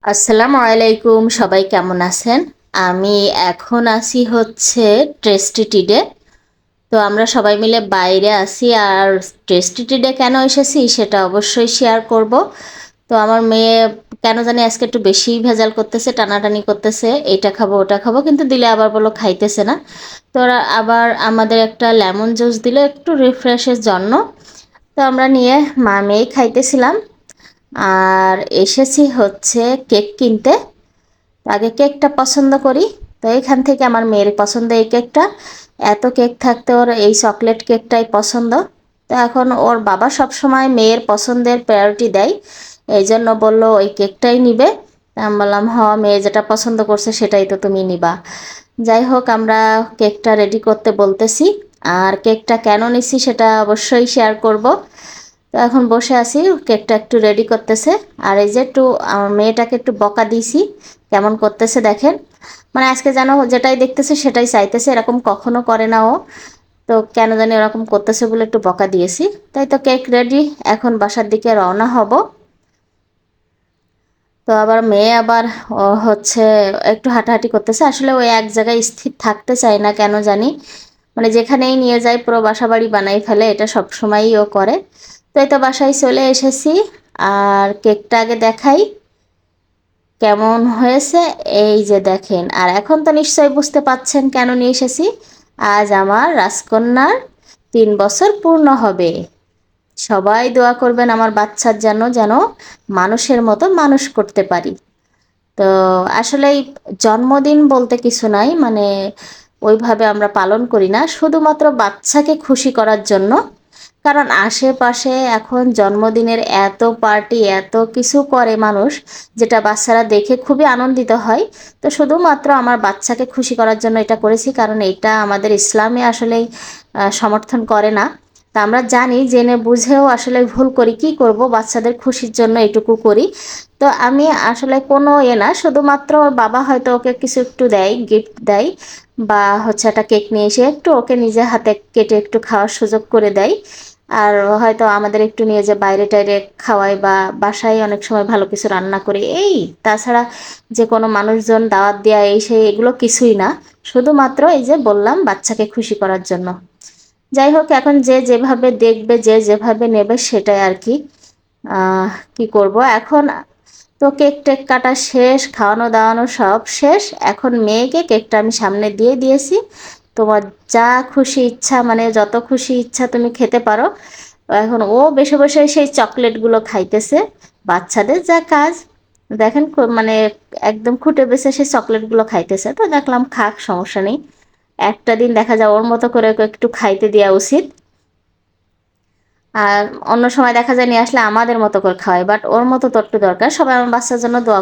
আসসালামু আলাইকুম, সবাই কেমন আছেন? আমি এখন আছি হচ্ছে ট্রেস্টিটিডে। তো আমরা সবাই মিলে বাইরে আছি। আর ট্রেস্টিটিডে কেন এসেছি সেটা অবশ্যই শেয়ার করব। তো আমার মেয়ে কেন জানি আজকে একটু বেশিই ভেজাল করতেছে, টানাটানি করতেছে, এটা খাবো ওটা খাবো, কিন্তু দিলে আবার বলো খাইতেছে না। তো ওরা আবার আমাদের একটা লেমন জুস দিল একটু রিফ্রেশের জন্য। তো আমরা নিয়ে মা মেয়ে খাইতেছিলাম। আর এসেছি হচ্ছে কেক কিনতে। আগে কেকটা পছন্দ করি। তো এখান থেকে আমার মেয়ের পছন্দ এই কেকটা। এত কেক থাকতে ওর এই চকলেট কেকটাই পছন্দ। তো এখন ওর বাবা সব সময় মেয়ের পছন্দের প্রায়োরিটি দেয়, এই জন্য বললো ওই কেকটাই নিবে। আমি বললাম হ, মেয়ে যেটা পছন্দ করছে সেটাই তো তুমি নিবা। যাই হোক, আমরা কেকটা রেডি করতে বলতেছি। আর কেকটা কেন নিছি সেটা অবশ্যই শেয়ার করব। তো এখন বসে আছি, কেকটা একটু রেডি করতেছে। আর এই যে একটু আমার মেয়েটাকে একটু বকা দিয়েছি, কেমন করতেছে দেখেন। মানে আজকে যেন যেটাই দেখতেছে সেটাই চাইতেছে, এরকম কখনো করে না ও। তো কেন জানি এরকম করতেছে বলে একটু বকা দিয়েছি। তাই তো কেক রেডি, এখন বাসার দিকে রওনা হব। তো আবার মেয়ে আবার ও হচ্ছে একটু হাঁটাহাঁটি করতেছে। আসলে ওই এক জায়গায় স্থির থাকতে চায় না কেন জানি। মানে যেখানেই নিয়ে যায় পুরো বাসা বাড়ি বানাই ফেলে, এটা সব সময়ই ও করে। তো এই তো বাসায় চলে এসেছি। আর কেকটা আগে দেখাই কেমন হয়েছে। এই যে দেখেন। আর এখন তো নিশ্চয়ই বুঝতে পাচ্ছেন কেন নিয়ে এসেছি। আজ আমার রাজকন্যার 3 বছর পূর্ণ হবে। সবাই দোয়া করবেন আমার বাচ্চার যেন যেন মানুষের মতো মানুষ করতে পারি। তো আসলেই জন্মদিন বলতে কিছু নাই, মানে ওইভাবে আমরা পালন করি না, শুধুমাত্র বাচ্চাকে খুশি করার জন্য। কারণ আশেপাশে এখন জন্মদিনের এত পার্টি এত কিছু করে মানুষ, যেটা বাচ্চারা দেখে খুবই আনন্দিত হয়। তো শুধুমাত্র আমার বাচ্চাকে খুশি করার জন্য এটা করেছি, কারণ এটা আমাদের ইসলামে আসলেই সমর্থন করে না। তা আমরা জানি, জেনে বুঝেও আসলে ভুল করি, কি করব, বাচ্চাদের খুশির জন্য এটুকু করি। তো আমি আসলে কোনো না, শুধুমাত্র ওর বাবা হয়তো ওকে কিছু একটু দেয়, গিফট দেয়, বা হচ্ছে একটা কেক নিয়ে এসে একটু ওকে নিজে হাতে কেটে একটু খাওয়ার সুযোগ করে দেয়। আর হয়তো আমাদের একটু নিয়ে যে বাইরে টাইরে খাওয়াই, বা বাসায় অনেক সময় ভালো কিছু রান্না করে এই। তাছাড়া যে কোনো মানুষজন দাওয়াত দেওয়া এই সেই এগুলো কিছুই না। শুধুমাত্র এই যে বললাম বাচ্চাকে খুশি করার জন্য। যাই হোক, এখন যে যেভাবে দেখবে যে যেভাবে নেবে সেটাই আর কি। কি করব এখন। তো কেক টেক কাটা শেষ, খাওয়ানো দাওয়ানো সব শেষ। এখন মেয়েকে কেকটা আমি সামনে দিয়ে দিয়েছি। তোমার যা খুশি ইচ্ছা, মানে যত খুশি ইচ্ছা তুমি খেতে পারো। এখন ও বসে বসে সেই চকলেটগুলো খাইতেছে। বাচ্চাদের যা কাজ দেখেন, মানে একদম খুঁটে বেছে সেই চকলেটগুলো খাইতেছে। তো দেখলাম খাক, সমস্যা নেই। একটা দিন দেখা যায় ওর মতো করে ওকে একটু খাইতে দেওয়া উচিত। আর অন্য সময় দেখা যায় নিয়ে আসলে আমাদের মতো করে খাওয়াই, বাট ওর মতো তো একটু দরকার। সবাই আমার বাচ্চার জন্য দোয়া